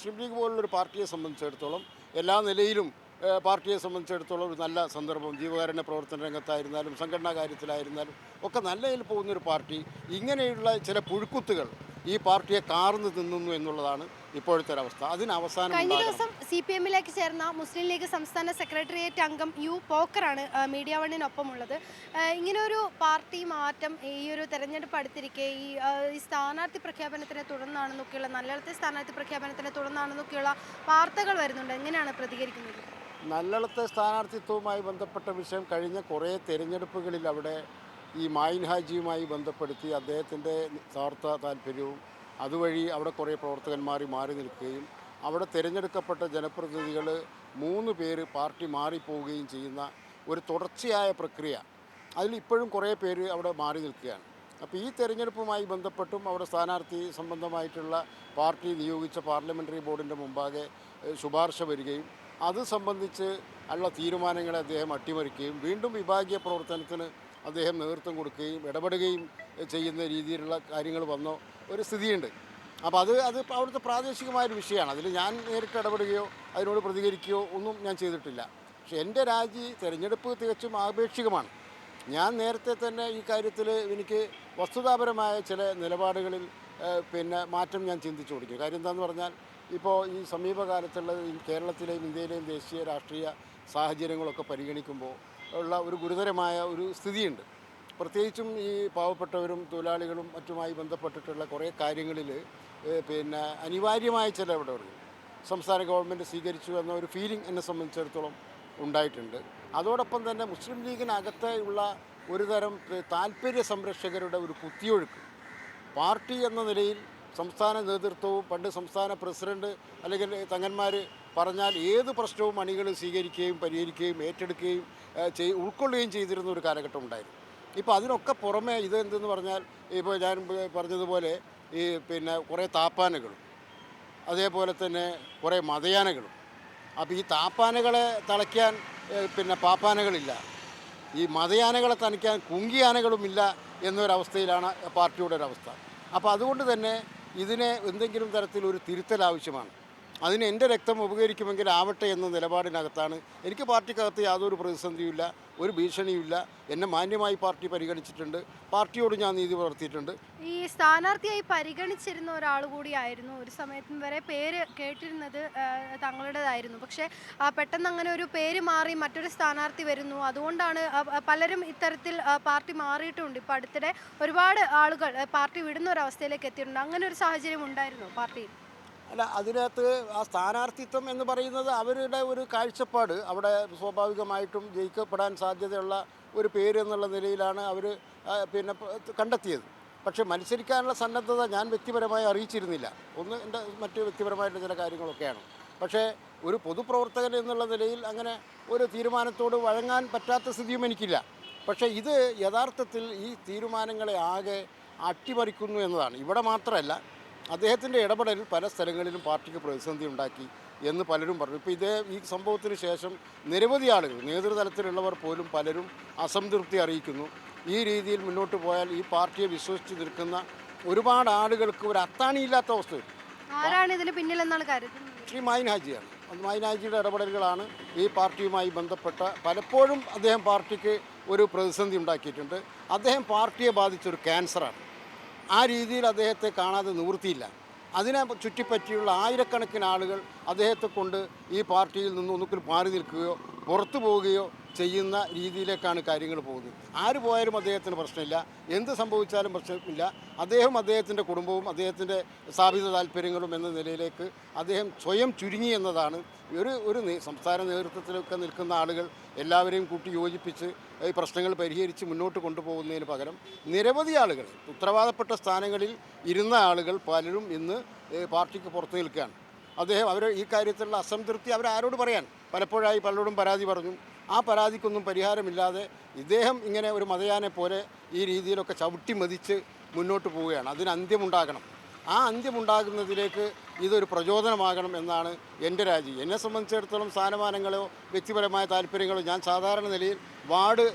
മുസ്ലിം league പോലുള്ളൊരു പാർട്ടിയെ സംബന്ധിച്ചിടത്തോളം എല്ലാ നിലയിലും പാർട്ടിയെ സംബന്ധിച്ചിടത്തോളം ഒരു നല്ല സന്ദർഭം, ജീവകാരുണ്യ പ്രവർത്തന രംഗത്തായിരുന്നാലും സംഘടനാ കാര്യത്തിലായിരുന്നാലും ഒക്കെ നല്ല നിലയിൽ പോകുന്നൊരു പാർട്ടി ഇങ്ങനെയുള്ള ചില പുഴുക്കുത്തുകൾ ഈ പാർട്ടിയെ കാർന്നു തിന്നുന്നു എന്നുള്ളതാണ് ഇപ്പോഴത്തെ ഒരവസ്ഥ. അതിന് അവസാനം കഴിഞ്ഞ ദിവസം CPM-ലേക്ക് ചേർന്ന മുസ്ലിം ലീഗ് സംസ്ഥാന സെക്രട്ടേറിയറ്റ് അംഗം യു പോക്കറാണ് മീഡിയ വണ്ണിനൊപ്പമുള്ളത്. ഇങ്ങനൊരു പാർട്ടി മാറ്റം ഈ ഒരു തെരഞ്ഞെടുപ്പ് അടുത്തിരിക്കെ ഈ സ്ഥാനാർത്ഥി പ്രഖ്യാപനത്തിനെ തുടർന്നാണെന്നൊക്കെയുള്ള നല്ലളത്തെ സ്ഥാനാർത്ഥി പ്രഖ്യാപനത്തിനെ തുടർന്നാണെന്നൊക്കെയുള്ള വാർത്തകൾ വരുന്നുണ്ട്. എങ്ങനെയാണ് പ്രതികരിക്കുന്നത്? നല്ലളത്തെ സ്ഥാനാർത്ഥിത്വവുമായി ബന്ധപ്പെട്ട വിഷയം കഴിഞ്ഞ കുറേ തെരഞ്ഞെടുപ്പുകളിൽ അവിടെ ഈ മായിൻ ഹാജിയുമായി ബന്ധപ്പെടുത്തി അദ്ദേഹത്തിൻ്റെ സ്വാർത്ഥ താല്പര്യവും അതുവഴി അവിടെ കുറേ പ്രവർത്തകന്മാർ മാറി നിൽക്കുകയും അവിടെ തിരഞ്ഞെടുക്കപ്പെട്ട ജനപ്രതിനിധികൾ 3 പേര് പാർട്ടി മാറിപ്പോവുകയും ചെയ്യുന്ന ഒരു തുടർച്ചയായ പ്രക്രിയ. അതിലിപ്പോഴും കുറേ പേര് അവിടെ മാറി നിൽക്കുകയാണ്. അപ്പോൾ ഈ തെരഞ്ഞെടുപ്പുമായി ബന്ധപ്പെട്ടും അവിടെ സ്ഥാനാർത്ഥി സംബന്ധമായിട്ടുള്ള പാർട്ടി നിയോഗിച്ച പാർലമെൻ്ററി ബോർഡിൻ്റെ മുമ്പാകെ ശുപാർശ വരികയും അത് സംബന്ധിച്ച് ഉള്ള തീരുമാനങ്ങളെ അദ്ദേഹം അട്ടിമറിക്കുകയും വീണ്ടും വിഭാഗീയ പ്രവർത്തനത്തിന് അദ്ദേഹം നേതൃത്വം കൊടുക്കുകയും ഇടപെടുകയും ചെയ്യുന്ന രീതിയിലുള്ള കാര്യങ്ങൾ വന്ന ഒരു സ്ഥിതിയുണ്ട്. അപ്പോൾ അത് അവിടുത്തെ പ്രാദേശികമായൊരു വിഷയമാണ്. അതിൽ ഞാൻ നേരിട്ട് ഇടപെടുകയോ അതിനോട് പ്രതികരിക്കുകയോ ഒന്നും ഞാൻ ചെയ്തിട്ടില്ല. പക്ഷേ എൻ്റെ രാജി തിരഞ്ഞെടുപ്പ് തികച്ചും ആപേക്ഷികമാണ്. ഞാൻ നേരത്തെ തന്നെ ഈ കാര്യത്തിൽ എനിക്ക് വസ്തുതാപരമായ ചില നിലപാടുകളിൽ മാറ്റം ഞാൻ ചിന്തിച്ചു കൊടുക്കും. കാര്യം എന്താണെന്ന് പറഞ്ഞാൽ ഇപ്പോൾ ഈ സമീപകാലത്തുള്ള കേരളത്തിലെയും ഇന്ത്യയിലെയും ദേശീയ രാഷ്ട്രീയ സാഹചര്യങ്ങളൊക്കെ പരിഗണിക്കുമ്പോൾ ഉള്ള ഒരു ഗുരുതരമായ ഒരു സ്ഥിതിയുണ്ട്. പ്രത്യേകിച്ചും ഈ പാവപ്പെട്ടവരും തൊഴിലാളികളും മറ്റുമായി ബന്ധപ്പെട്ടിട്ടുള്ള കുറേ കാര്യങ്ങളിൽ അനിവാര്യമായ ചില ഇടപെടലുകൾ സംസ്ഥാന ഗവൺമെൻറ് സ്വീകരിച്ചു എന്ന ഒരു ഫീലിംഗ് എന്നെ സംബന്ധിച്ചിടത്തോളം ഉണ്ടായിട്ടുണ്ട്. അതോടൊപ്പം തന്നെ മുസ്ലിം ലീഗിനകത്തെ ഉള്ള ഒരു തരം താല്പര്യ സംരക്ഷകരുടെ ഒരു കുത്തിയൊഴുക്ക് പാർട്ടി എന്ന നിലയിൽ സംസ്ഥാന നേതൃത്വവും പണ്ട് സംസ്ഥാന പ്രസിഡന്റ് അല്ലെങ്കിൽ തങ്ങന്മാർ പറഞ്ഞാൽ ഏത് പ്രശ്നവും അണികൾ സ്വീകരിക്കുകയും പരിഹരിക്കുകയും ഏറ്റെടുക്കുകയും ഉൾക്കൊള്ളുകയും ചെയ്തിരുന്ന ഒരു കാലഘട്ടം ഉണ്ടായിരുന്നു. ഇപ്പോൾ അതിനൊക്കെ പുറമെ ഇതെന്തെന്ന് പറഞ്ഞാൽ ഇപ്പോൾ ഞാൻ പറഞ്ഞതുപോലെ ഈ കുറേ താപ്പാനകളും അതേപോലെ തന്നെ കുറേ മതയാനകളും. അപ്പോൾ ഈ താപ്പാനകളെ തളയ്ക്കാൻ പാപ്പാനകളില്ല, ഈ മതയാനകളെ തണിക്കാൻ കുങ്കിയാനകളുമില്ല എന്നൊരവസ്ഥയിലാണ് പാർട്ടിയുടെ ഒരവസ്ഥ. അപ്പോൾ അതുകൊണ്ട് തന്നെ ഇതിനെ എന്തെങ്കിലും തരത്തിലൊരു തിരുത്തൽ ആവശ്യമാണ്. അതിന് എൻ്റെ രക്തം ഉപകരിക്കുമെങ്കിൽ ആവട്ടെ എന്ന നിലപാടിനകത്താണ്. എനിക്ക് പാർട്ടിക്കകത്ത് യാതൊരു പ്രതിസന്ധിയുമില്ല, ഒരു ഭീഷണിയുമില്ല. എന്നെ മാന്യമായി പാർട്ടി പരിഗണിച്ചിട്ടുണ്ട്, പാർട്ടിയോട് ഞാൻ നീതി പുലർത്തിയിട്ടുണ്ട്. ഈ സ്ഥാനാർത്ഥിയായി പരിഗണിച്ചിരുന്ന ഒരാൾ കൂടിയായിരുന്നു ഒരു സമയത്തും വരെ പേര് കേട്ടിരുന്നത് തങ്ങളുടേതായിരുന്നു. പക്ഷേ പെട്ടെന്ന് അങ്ങനെ ഒരു പേര് മാറി മറ്റൊരു സ്ഥാനാർത്ഥി വരുന്നു. അതുകൊണ്ടാണ് പലരും ഇത്തരത്തിൽ പാർട്ടി മാറിയിട്ടുണ്ട്. ഇപ്പോൾ അടുത്തിടെ ഒരുപാട് ആളുകൾ പാർട്ടി വിടുന്ന ഒരവസ്ഥയിലേക്ക് എത്തിയിട്ടുണ്ട്. അങ്ങനെ ഒരു സാഹചര്യം ഉണ്ടായിരുന്നു പാർട്ടിയിൽ? അല്ല, അതിനകത്ത് ആ സ്ഥാനാർത്ഥിത്വം എന്ന് പറയുന്നത് അവരുടെ ഒരു കാഴ്ചപ്പാട്. അവിടെ സ്വാഭാവികമായിട്ടും ജയിക്കപ്പെടാൻ സാധ്യതയുള്ള ഒരു പേര് എന്നുള്ള നിലയിലാണ് അവർ കണ്ടെത്തിയത്. പക്ഷേ മത്സരിക്കാനുള്ള സന്നദ്ധത ഞാൻ വ്യക്തിപരമായി അറിയിച്ചിരുന്നില്ല. ഒന്ന് എൻ്റെ മറ്റ് വ്യക്തിപരമായിട്ടുള്ള ചില കാര്യങ്ങളൊക്കെയാണ്. പക്ഷേ ഒരു പൊതുപ്രവർത്തകൻ എന്നുള്ള നിലയിൽ അങ്ങനെ ഒരു തീരുമാനത്തോട് വഴങ്ങാൻ പറ്റാത്ത സ്ഥിതിയും എനിക്കില്ല. പക്ഷേ ഇത് യഥാർത്ഥത്തിൽ ഈ തീരുമാനങ്ങളെ ആകെ അട്ടിമറിക്കുന്നു എന്നതാണ്. ഇവിടെ മാത്രമല്ല, അദ്ദേഹത്തിൻ്റെ ഇടപെടൽ പല സ്ഥലങ്ങളിലും പാർട്ടിക്ക് പ്രതിസന്ധി ഉണ്ടാക്കി എന്ന് പലരും പറഞ്ഞു. ഇപ്പോൾ ഈ സംഭവത്തിന് ശേഷം നിരവധി ആളുകൾ, നേതൃതലത്തിലുള്ളവർ പോലും പലരും അസംതൃപ്തി അറിയിക്കുന്നു. ഈ രീതിയിൽ മുന്നോട്ട് പോയാൽ ഈ പാർട്ടിയെ വിശ്വസിച്ച് നിൽക്കുന്ന ഒരുപാട് ആളുകൾക്ക് ഒരു അത്താണിയില്ലാത്ത അവസ്ഥ വരും. ആരാണ് ഇതിന് പിന്നിലെന്നാണ് കരുതുന്നത്? ശ്രീ മായിൻ ഹാജിയാണ്. മായിൻ ഹാജിയുടെ ഇടപെടലുകളാണ് ഈ പാർട്ടിയുമായി ബന്ധപ്പെട്ട പലപ്പോഴും അദ്ദേഹം പാർട്ടിക്ക് ഒരു പ്രതിസന്ധി ഉണ്ടാക്കിയിട്ടുണ്ട്. അദ്ദേഹം പാർട്ടിയെ ബാധിച്ചൊരു ക്യാൻസറാണ്. ആ രീതിയിൽ അദ്ദേഹത്തെ കാണാതെ നിവൃത്തിയില്ല. അതിനെ ചുറ്റിപ്പറ്റിയുള്ള ആയിരക്കണക്കിന് ആളുകൾ അദ്ദേഹത്തെ കൊണ്ട് ഈ പാർട്ടിയിൽ നിന്ന് ഒന്നുകിൽ മാറി നിൽക്കുകയോ പുറത്തു പോവുകയോ ചെയ്യുന്ന രീതിയിലേക്കാണ് കാര്യങ്ങൾ പോകുന്നത്. ആര് പോയാലും അദ്ദേഹത്തിന് പ്രശ്നമില്ല, എന്ത് സംഭവിച്ചാലും പ്രശ്നമില്ല. അദ്ദേഹത്തിൻ്റെ കുടുംബവും അദ്ദേഹത്തിൻ്റെ സ്ഥാപിത താല്പര്യങ്ങളും എന്ന നിലയിലേക്ക് അദ്ദേഹം സ്വയം ചുരുങ്ങി എന്നതാണ്. ഒരു സംസ്ഥാന നേതൃത്വത്തിലൊക്കെ നിൽക്കുന്ന ആളുകൾ എല്ലാവരെയും കൂട്ടി യോജിപ്പിച്ച് ഈ പ്രശ്നങ്ങൾ പരിഹരിച്ച് മുന്നോട്ട് കൊണ്ടുപോകുന്നതിന് പകരം നിരവധി ആളുകൾ, ഉത്തരവാദപ്പെട്ട സ്ഥാനങ്ങളിൽ ഇരുന്ന ആളുകൾ പലരും ഇന്ന് പാർട്ടിക്ക് പുറത്തു നിൽക്കുകയാണ്. അവർ ഈ കാര്യത്തിലുള്ള അസംതൃപ്തി അവരാരോട് പറയാൻ പലപ്പോഴായി പലരോടും പരാതി പറഞ്ഞു. ആ പരാതിക്കൊന്നും പരിഹാരമില്ലാതെ ഇദ്ദേഹം ഇങ്ങനെ ഒരു മതയാനെ പോലെ ഈ രീതിയിലൊക്കെ ചവിട്ടി മതിച്ച് മുന്നോട്ട് പോവുകയാണ്. അതിന് അന്ത്യമുണ്ടാകണം. ആ അന്ത്യമുണ്ടാകുന്നതിലേക്ക് ഇതൊരു പ്രചോദനമാകണം എന്നാണ് എൻ്റെ രാജി. എന്നെ സംബന്ധിച്ചിടത്തോളം സ്ഥാനമാനങ്ങളോ വ്യക്തിപരമായ താല്പര്യങ്ങളോ, ഞാൻ സാധാരണ നിലയിൽ വാർഡ്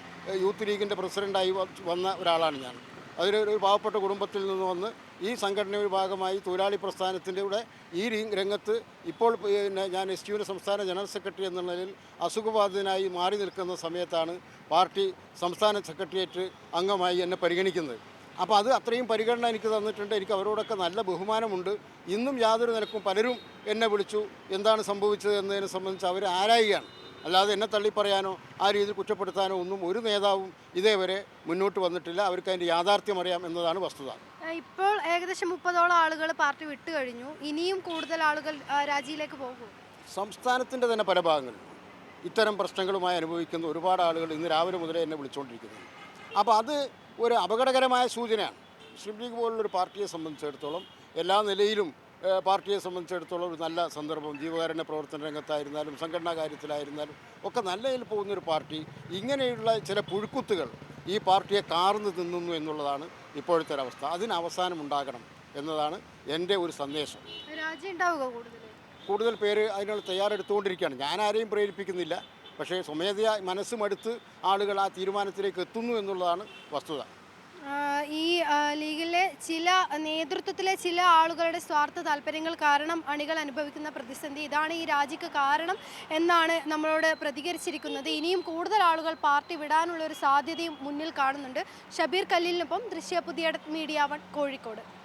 യൂത്ത് ലീഗിൻ്റെ പ്രസിഡൻ്റായി വന്ന ഒരാളാണ് ഞാൻ. അതിലൊരു പാവപ്പെട്ട കുടുംബത്തിൽ നിന്ന് വന്ന് ഈ സംഘടനയുടെ ഭാഗമായി തൊഴിലാളി പ്രസ്ഥാനത്തിൻ്റെ കൂടെ ഈ രംഗത്ത് ഇപ്പോൾ പിന്നെ ഞാൻ എസ് ടി യുവിൻ്റെ സംസ്ഥാന ജനറൽ സെക്രട്ടറി എന്ന നിലയിൽ അസുഖബാധിതനായി മാറി നിൽക്കുന്ന സമയത്താണ് പാർട്ടി സംസ്ഥാന സെക്രട്ടേറിയറ്റ് അംഗമായി എന്നെ പരിഗണിക്കുന്നത്. അപ്പോൾ അത് അത്രയും പരിഗണന എനിക്ക് തന്നിട്ടുണ്ട്. എനിക്ക് അവരോടൊക്കെ നല്ല ബഹുമാനമുണ്ട്. ഇന്നും യാതൊരു നിലക്കും പലരും എന്നെ വിളിച്ചു എന്താണ് സംഭവിച്ചത് എന്നതിനെ സംബന്ധിച്ച് അവർ ആരായുകയാണ്. അല്ലാതെ എന്നെ തള്ളിപ്പറയാനോ ആ രീതിയിൽ കുറ്റപ്പെടുത്താനോ ഒന്നും ഒരു നേതാവും ഇതേവരെ മുന്നോട്ട് വന്നിട്ടില്ല. അവർക്ക് അതിൻ്റെ യാഥാർത്ഥ്യം അറിയാം എന്നതാണ് വസ്തുത. ഇപ്പോൾ ഏകദേശം 30ഓളം ആളുകൾ പാർട്ടി വിട്ടു കഴിഞ്ഞു. ഇനിയും കൂടുതൽ ആളുകൾ രാജിയിലേക്ക് പോകും. സംസ്ഥാനത്തിൻ്റെ തന്നെ പല ഭാഗങ്ങളിൽ ഇത്തരം പ്രശ്നങ്ങളുമായി അനുഭവിക്കുന്ന ഒരുപാട് ആളുകൾ ഇന്ന് രാവിലെ മുതലേ എന്നെ വിളിച്ചുകൊണ്ടിരിക്കുന്നത്. അപ്പോൾ അത് ഒരു അപകടകരമായ സൂചനയാണ്. മുസ്ലിം ലീഗ് പോലുള്ളൊരു പാർട്ടിയെ സംബന്ധിച്ചിടത്തോളം എല്ലാ നിലയിലും പാർട്ടിയെ സംബന്ധിച്ചിടത്തോളം ഒരു നല്ല സന്ദർഭം, ജീവകാരുണ്യ പ്രവർത്തന രംഗത്തായിരുന്നാലും സംഘടനാ കാര്യത്തിലായിരുന്നാലും ഒക്കെ നല്ല നിലയിൽ പോകുന്നൊരു പാർട്ടി ഇങ്ങനെയുള്ള ചില പുഴുക്കുത്തുകൾ ഈ പാർട്ടിയെ കാർന്നു തിന്നുന്നു എന്നുള്ളതാണ് ഇപ്പോഴത്തെ ഒരവസ്ഥ. അതിന് അവസാനം ഉണ്ടാകണം എന്നതാണ് എൻ്റെ ഒരു സന്ദേശം. രാജി ഉണ്ടാവുക കൂടുതൽ പേര് അതിനുള്ള തയ്യാറെടുത്തുകൊണ്ടിരിക്കുകയാണ്. ഞാൻ ആരെയും പ്രേരിപ്പിക്കുന്നില്ല. പക്ഷേ സ്വമേധയാ മനസ്സുമടുത്ത് ആളുകൾ ആ തീരുമാനത്തിലേക്ക് എത്തുന്നു എന്നുള്ളതാണ് വസ്തുത. ഈ ലീഗിലെ നേതൃത്വത്തിലെ ചില ആളുകളുടെ സ്വാർത്ഥ താല്പര്യങ്ങൾ കാരണം അണികൾ അനുഭവിക്കുന്ന പ്രതിസന്ധി, ഇതാണ് ഈ രാജിക്ക് കാരണം എന്നാണ് നമ്മളോട് പ്രതികരിച്ചിരിക്കുന്നത്. ഇനിയും കൂടുതൽ ആളുകൾ പാർട്ടി വിടാനുള്ളൊരു സാധ്യതയും മുന്നിൽ കാണുന്നുണ്ട്. ഷബീർ കല്ലീലിനൊപ്പം ദൃശ്യ പുതിയ മീഡിയ 1 കോഴിക്കോട്.